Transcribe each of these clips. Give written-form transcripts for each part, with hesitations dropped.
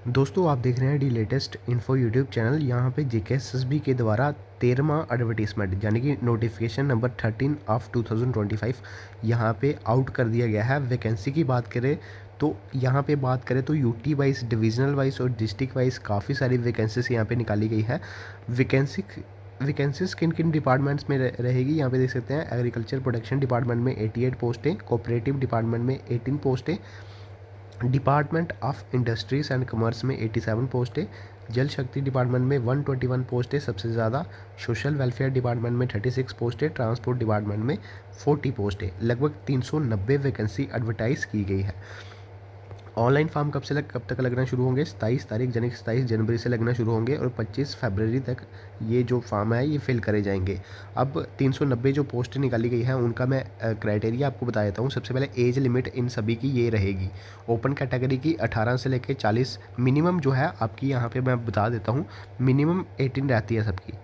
दोस्तों आप देख रहे हैं D latest info YouTube channel. यहाँ पे जेकेएसएसबी के द्वारा 13वां एडवर्टीजमेंट यानी कि नोटिफिकेशन नंबर 13 ऑफ 2025 यहाँ पे आउट कर दिया गया है। वैकेंसी की बात करें तो यहाँ पे बात करें तो यूटी वाइज, डिविजनल वाइज और डिस्ट्रिक्ट वाइज काफ़ी सारी वैकेंसीज यहाँ पे निकाली गई है। वैकेंसीज किन किन डिपार्टमेंट्स में रहेगी यहाँ पे देख सकते हैं। एग्रीकल्चर प्रोडक्शन डिपार्टमेंट में 88 पोस्टें, कोऑपरेटिव डिपार्टमेंट में 18 पोस्टें, department of industries and commerce में 87 पोस्टें, जल शक्ति डिपार्टमेंट में 121 पोस्टें सबसे ज़्यादा, सोशल वेलफेयर डिपार्टमेंट में 36 पोस्टें, ट्रांसपोर्ट डिपार्टमेंट में 40 पोस्टें, लगभग 390 वैकेंसी एडवर्टाइज की गई है। ऑनलाइन फॉर्म कब तक लगना शुरू होंगे? 27 तारीख यानी कि 27 जनवरी से लगना शुरू होंगे और 25 फरवरी तक ये जो फॉर्म है ये फिल करे जाएंगे। अब 390 जो पोस्ट निकाली गई है उनका मैं क्राइटेरिया आपको बता देता हूँ। सबसे पहले एज लिमिट इन सभी की ये रहेगी। ओपन कैटेगरी की 18 से लेकर 40, मिनिमम जो है आपकी यहाँ पे मैं बता देता हूँ, मिनिमम 18 रहती है सबकी।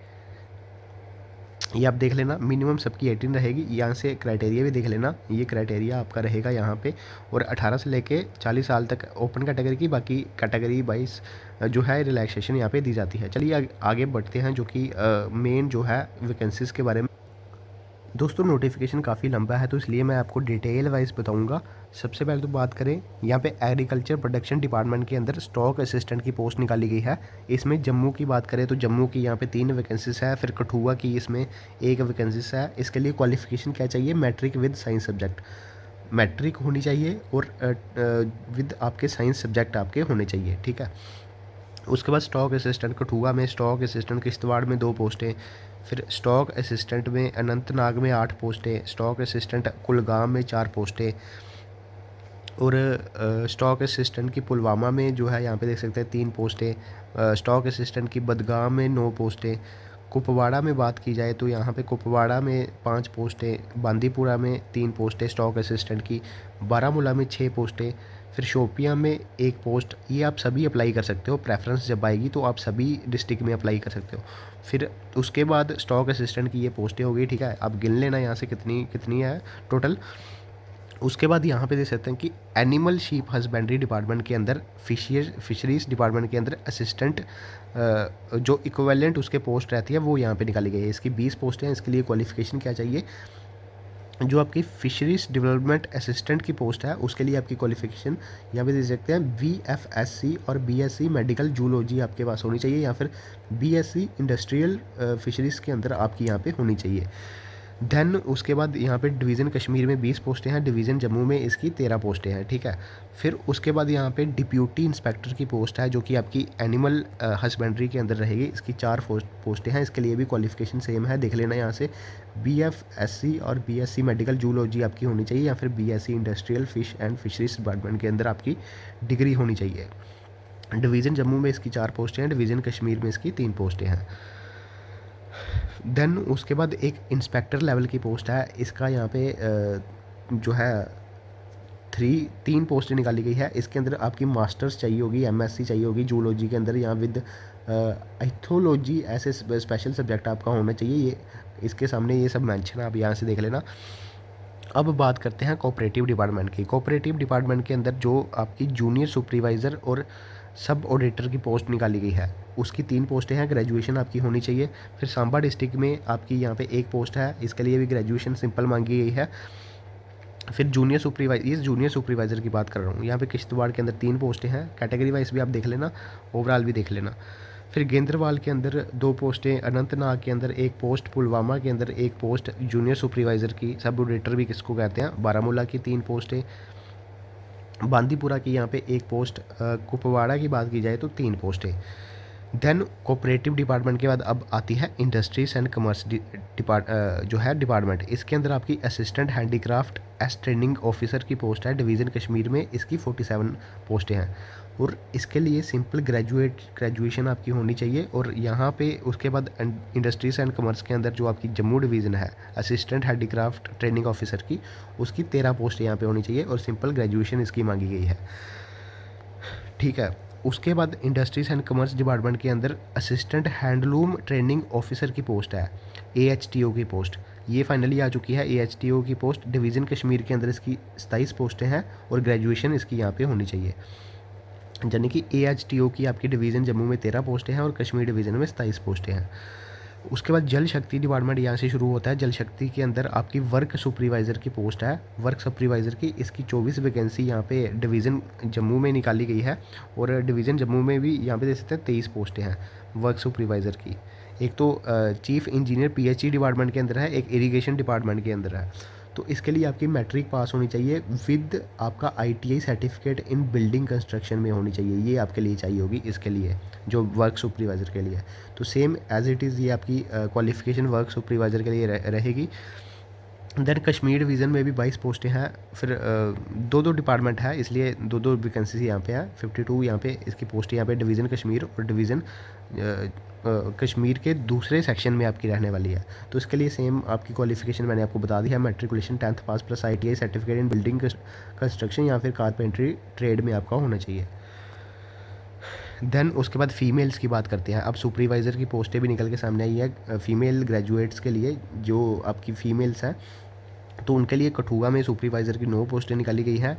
ये आप देख लेना, मिनिमम सबकी 18 रहेगी। यहाँ से क्राइटेरिया भी देख लेना, ये क्राइटेरिया आपका रहेगा यहाँ पे। और 18 से लेके 40 साल तक ओपन कैटेगरी की, बाकी कैटेगरी वाइज जो है रिलैक्सेशन यहाँ पे दी जाती है। चलिए आगे बढ़ते हैं जो कि मेन जो है वैकेंसीज़ के बारे में। दोस्तों नोटिफिकेशन काफ़ी लंबा है तो इसलिए मैं आपको डिटेल वाइज बताऊंगा। सबसे पहले तो बात करें यहाँ पे एग्रीकल्चर प्रोडक्शन डिपार्टमेंट के अंदर स्टॉक असिस्टेंट की पोस्ट निकाली गई है। इसमें जम्मू की बात करें तो जम्मू की यहाँ पे 3 वैकेंसीज है, फिर कठुआ की इसमें 1 वैकेंसीज है। इसके लिए क्वालिफिकेशन क्या चाहिए? Matric with science subject, matric होनी चाहिए और विद आपके साइंस सब्जेक्ट आपके होने चाहिए, ठीक है। उसके बाद स्टॉक असिस्टेंट कठुआ में, स्टॉक असिस्टेंट किश्तवाड़ में 2 पोस्टें, फिर स्टॉक असिस्टेंट में अनंतनाग में 8 पोस्टें, स्टॉक असिस्टेंट कुलगाम में 4 पोस्टें और स्टॉक असिस्टेंट की पुलवामा में जो है यहाँ पे देख सकते हैं 3 पोस्टें, स्टॉक असिस्टेंट की बदगाम में 9 पोस्टें। कुपवाड़ा में बात की जाए तो यहाँ पे कुपवाड़ा में 5 पोस्टें, बांदीपुरा में 3 पोस्टें स्टॉक असिस्टेंट की, बारामूला में 6 पोस्टें, फिर शोपियाँ में 1 पोस्ट। ये आप सभी अप्लाई कर सकते हो, प्रेफरेंस जब आएगी तो आप सभी डिस्ट्रिक्ट में अप्लाई कर सकते हो। फिर उसके बाद स्टॉक असिस्टेंट की ये पोस्टें हो गई, ठीक है। आप गिन लेना यहाँ से कितनी कितनी है टोटल। उसके बाद यहाँ पे देख सकते हैं कि एनिमल शीप हस्बेंड्री डिपार्टमेंट के अंदर, फिशरीज डिपार्टमेंट के अंदर असिस्टेंट जो इक्विवेलेंट उसके पोस्ट रहती है वो यहाँ पे निकाली गई है। इसकी 20 पोस्ट हैं। इसके लिए क्वालिफिकेशन क्या चाहिए? जो आपकी फिशरीज डेवलपमेंट असिस्टेंट की पोस्ट है उसके लिए आपकी क्वालिफिकेशन यहाँ पे दे सकते हैं VFSC और BSc मेडिकल जूलॉजी आपके पास होनी चाहिए, या फिर BSc इंडस्ट्रियल फिशरीज़ के अंदर आपकी यहाँ पे होनी चाहिए। देन उसके बाद यहाँ पे डिवीज़न कश्मीर में 20 पोस्टें हैं, डिवीज़न जम्मू में इसकी 13 पोस्टें हैं, ठीक है। फिर उसके बाद यहाँ पे डिप्यूटी इंस्पेक्टर की पोस्ट है जो कि आपकी एनिमल हस्बेंड्री के अंदर रहेगी। इसकी 4 पोस्टें हैं। इसके लिए भी क्वालिफिकेशन सेम है, देख लेना यहाँ से। BFSC और BSc मेडिकल जूलॉजी आपकी होनी चाहिए, या फिर BSc industrial fish and fisheries department के अंदर आपकी डिग्री होनी चाहिए। डिवीज़न जम्मू में इसकी 4 पोस्टें हैं, डिवीज़न कश्मीर में इसकी 3 पोस्टें हैं। देन उसके बाद एक इंस्पेक्टर लेवल की पोस्ट है। इसका यहाँ पे जो है 3 पोस्टें निकाली गई है। इसके अंदर आपकी मास्टर्स चाहिए होगी, MSc चाहिए होगी जूलॉजी के अंदर, या विद एथोलॉजी ऐसे स्पेशल सब्जेक्ट आपका होना चाहिए। ये इसके सामने ये सब मेंशन है, आप यहाँ से देख लेना। अब बात करते हैं कोऑपरेटिव डिपार्टमेंट की। कोऑपरेटिव डिपार्टमेंट के अंदर जो आपकी जूनियर सुपरवाइज़र और सब ऑडिटर की पोस्ट निकाली गई है उसकी 3 पोस्टें हैं। ग्रेजुएशन आपकी होनी चाहिए। फिर सांबा डिस्ट्रिक्ट में आपकी यहाँ पे 1 पोस्ट है, इसके लिए भी ग्रेजुएशन सिंपल मांगी गई है। फिर जूनियर सुपरवाइज़र की बात कर रहा हूँ। यहाँ पे किश्तवाड़ के अंदर 3 पोस्टें हैं। कैटेगरी वाइज भी आप देख लेना, ओवरऑल भी देख लेना। फिर गेंद्रवाल के अंदर 2 पोस्टें, अनंतनाग के अंदर 1 पोस्ट, पुलवामा के अंदर 1 पोस्ट जूनियर सुपरवाइज़र की, सब ऑडिटर भी किसको कहते हैं, बारामूला की 3 पोस्टें, बांदीपुरा की यहाँ पे 1 पोस्ट, कुपवाड़ा की बात की जाए तो 3 पोस्टें। देन कोऑपरेटिव डिपार्टमेंट के बाद अब आती है इंडस्ट्रीज एंड कॉमर्स जो है डिपार्टमेंट। इसके अंदर आपकी असिस्टेंट हैंडीक्राफ्ट ट्रेनिंग ऑफिसर की पोस्ट है, डिवीज़न कश्मीर में इसकी 47 पोस्टें हैं। और इसके लिए सिंपल ग्रेजुएशन आपकी होनी चाहिए। और यहाँ पे उसके बाद इंडस्ट्रीज एंड कॉमर्स के अंदर जो आपकी जम्मू डिवीज़न है असिस्टेंट हैंडीक्राफ्ट ट्रेनिंग ऑफिसर की, उसकी 13 पोस्ट यहाँ पे होनी चाहिए और सिंपल ग्रेजुएशन इसकी मांगी गई है, ठीक है। उसके बाद इंडस्ट्रीज एंड कॉमर्स डिपार्टमेंट के अंदर असिस्टेंट हैंडलूम ट्रेनिंग ऑफिसर की पोस्ट है, AHTO की पोस्ट, ये फाइनली आ चुकी है। AHTO की पोस्ट डिवीज़न कश्मीर के अंदर इसकी 27 पोस्टें हैं और ग्रेजुएशन इसकी यहाँ पे होनी चाहिए। यानी कि AHTO की आपकी डिवीज़न जम्मू में 13 पोस्टें हैं और कश्मीर डिवीज़न में 27 पोस्टें हैं। उसके बाद जल शक्ति डिपार्टमेंट यहाँ से शुरू होता है। जल शक्ति के अंदर आपकी वर्क सुपरवाइज़र की पोस्ट है, वर्क सुपरवाइज़र की, इसकी 24 वैकेंसी यहाँ पे डिवीज़न जम्मू में निकाली गई है और डिवीज़न जम्मू में भी यहाँ पे देख सकते हैं 23 पोस्टें हैं वर्क सुपरवाइज़र की। एक तो चीफ इंजीनियर PHE डिपार्टमेंट के अंदर है, एक इरीगेशन डिपार्टमेंट के अंदर है। तो इसके लिए आपकी मैट्रिक पास होनी चाहिए विद आपका ITI certificate in building construction में होनी चाहिए, ये आपके लिए चाहिए होगी इसके लिए, जो वर्क सुपरवाइज़र के लिए। तो सेम एज़ इट इज़ ये आपकी क्वालिफ़िकेशन वर्क सुपरवाइज़र के लिए रहेगी। देन कश्मीर डिवीज़न में भी 22 पोस्टें हैं। फिर दो दो डिपार्टमेंट है, इसलिए दो दो वैकेंसी यहाँ पे है। 52 यहाँ पे इसकी पोस्ट यहाँ पे डिवीज़न कश्मीर और डिवीज़न कश्मीर के दूसरे सेक्शन में आपकी रहने वाली है। तो इसके लिए सेम आपकी क्वालिफिकेशन मैंने आपको बता दी है, matriculation 10th pass plus ITI certificate in building construction या फिर कारपेंट्री ट्रेड में आपका होना चाहिए। देन उसके बाद फ़ीमेल्स की बात करते हैं। अब सुपरवाइज़र की पोस्टें भी निकल के सामने आई है फ़ीमेल ग्रेजुएट्स के लिए, जो आपकी फ़ीमेल्स हैं, तो उनके लिए कठुआ में सुपरवाइज़र की 9 पोस्टें निकाली गई है।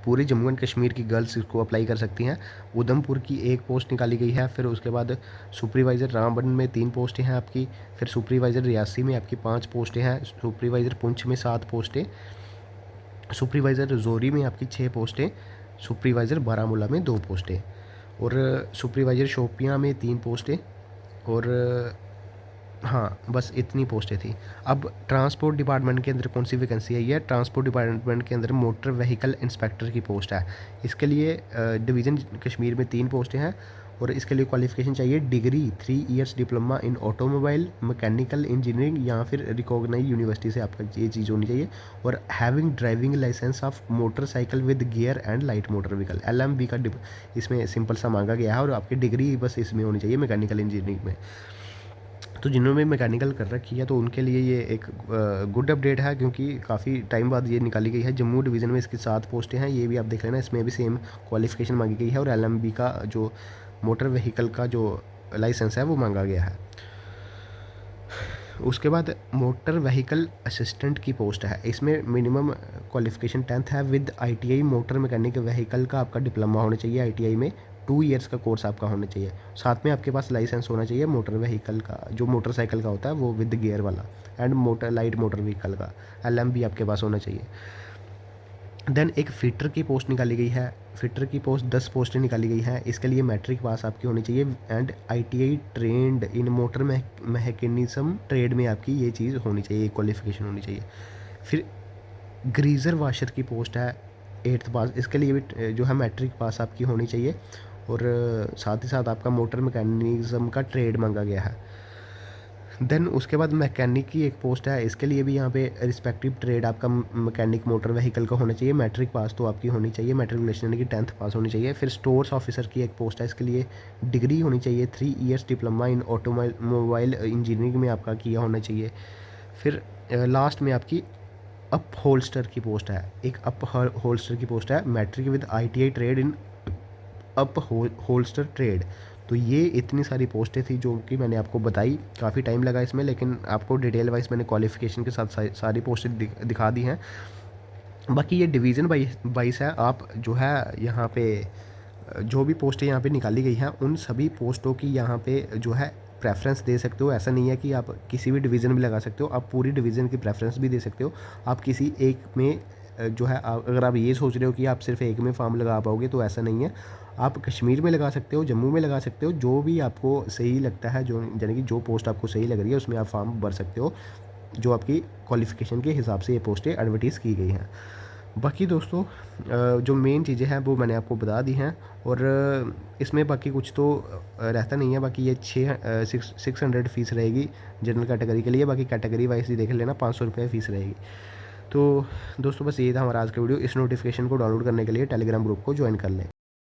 पूरे जम्मू एंड कश्मीर की गर्ल्स इसको अप्लाई कर सकती हैं। उधमपुर की 1 पोस्ट निकाली गई है। फिर उसके बाद सुपरवाइज़र रामबन में 3 पोस्टें हैं आपकी। फिर सुपरवाइज़र रियासी में आपकी 5 पोस्टें हैं। सुपरवाइज़र पुंछ में 7 पोस्टें। सुपरवाइज़र रजौरी में आपकी 6 पोस्टें। सुपरवाइज़र बारामूला में 2 पोस्टें और सुपरवाइज़र शोपियां में 3 पोस्टें और हाँ, बस इतनी पोस्टें थी। अब ट्रांसपोर्ट डिपार्टमेंट के अंदर कौन सी वैकेंसी आई है? ट्रांसपोर्ट डिपार्टमेंट के अंदर मोटर व्हीकल इंस्पेक्टर की पोस्ट है। इसके लिए डिवीज़न कश्मीर में 3 पोस्टें हैं और इसके लिए क्वालिफ़िकेशन चाहिए degree 3 years diploma in automobile mechanical engineering या फिर रिकॉग्नाइज यूनिवर्सिटी से आपका ये चीज़ होनी चाहिए और having driving licence of motorcycle with gear and light motor vehicle LMV का इसमें सिंपल सा मांगा गया है और आपकी डिग्री बस इसमें होनी चाहिए मैकेनिकल इंजीनियरिंग में। तो जिन्होंने मैकेनिकल कर रखी है तो उनके लिए ये एक गुड अपडेट है, क्योंकि काफ़ी टाइम बाद ये निकाली गई है। जम्मू डिवीज़न में इसकी 7 पोस्टें हैं, ये भी आप देख लेना, इसमें भी सेम क्वालिफ़िकेशन मांगी गई है और LMB का जो मोटर व्हीकल का जो लाइसेंस है वो मांगा गया है। उसके बाद मोटर व्हीकल असिस्टेंट की पोस्ट है। इसमें मिनिमम क्वालिफ़िकेशन 10th है with ITI motor mechanic vehicle का आपका डिप्लोमा होना चाहिए। ITI में 2 इयर्स का कोर्स आपका होना चाहिए। साथ में आपके पास लाइसेंस होना चाहिए मोटर व्हीकल का, जो मोटरसाइकिल का होता है वो विद गियर वाला, and motor light motor vehicle का LMB आपके पास होना चाहिए। देन एक फिटर की पोस्ट निकाली गई है। फिटर की पोस्ट 10 पोस्टें निकाली गई हैं। इसके लिए मैट्रिक पास आपकी होनी चाहिए and ITI trend in motor mechanism trade में आपकी ये चीज़ होनी चाहिए, क्वालिफिकेशन होनी चाहिए। फिर ग्रीज़र वाशर की पोस्ट है 8th पास, इसके लिए भी जो है मैट्रिक पास आपकी होनी चाहिए और साथ ही साथ आपका मोटर मैकेनिज्म का ट्रेड मांगा गया है। देन उसके बाद मैकेनिक की एक पोस्ट है। इसके लिए भी यहाँ पे रिस्पेक्टिव ट्रेड आपका मैकेनिक मोटर व्हीकल का होना चाहिए। मैट्रिक पास तो आपकी होनी चाहिए, मैट्रिकुलेशन यानी कि 10th पास होनी चाहिए। फिर स्टोर्स ऑफिसर की एक पोस्ट है, इसके लिए डिग्री होनी चाहिए 3 years diploma in automobile engineering में आपका किया होना चाहिए। फिर लास्ट में आपकी अप होल्स्टर की पोस्ट है। एक अप होल्स्टर की पोस्ट है, matric with ITI trade in upholster trade. तो ये इतनी सारी पोस्टें थी जो कि मैंने आपको बताई। काफ़ी टाइम लगा इसमें, लेकिन आपको डिटेल वाइज मैंने क्वालिफ़िकेशन के साथ सारी पोस्टें दिखा दी हैं। बाकी ये डिवीज़न वाइज है। आप जो है यहाँ पे जो भी पोस्टें यहाँ पे निकाली गई हैं उन सभी पोस्टों की यहाँ पे जो है प्रेफरेंस दे सकते हो। ऐसा नहीं है कि आप किसी भी डिवीज़न में लगा सकते हो, आप पूरी डिवीज़न की प्रेफरेंस भी दे सकते हो। आप किसी एक में जो है अगर आप ये सोच रहे हो कि आप सिर्फ एक में फॉर्म लगा पाओगे तो ऐसा नहीं है। आप कश्मीर में लगा सकते हो, जम्मू में लगा सकते हो, जो भी आपको सही लगता है, जो यानी कि जो पोस्ट आपको सही लग रही है उसमें आप फॉर्म भर सकते हो, जो आपकी क्वालिफ़िकेशन के हिसाब से ये पोस्टें एडवर्टाइज़ की गई हैं। बाकी दोस्तों जो मेन चीज़ें हैं वो मैंने आपको बता दी हैं और इसमें बाकी कुछ तो रहता नहीं है। बाकी ये 600 फ़ीस रहेगी जनरल कैटेगरी के लिए। बाकी कैटेगरी वाइज ही देख लेना, 500 रुपये फ़ीस रहेगी। तो दोस्तों बस ये था हमारा आज का वीडियो। इस नोटिफिकेशन को डाउनलोड करने के लिए टेलीग्राम ग्रुप को ज्वाइन कर लें।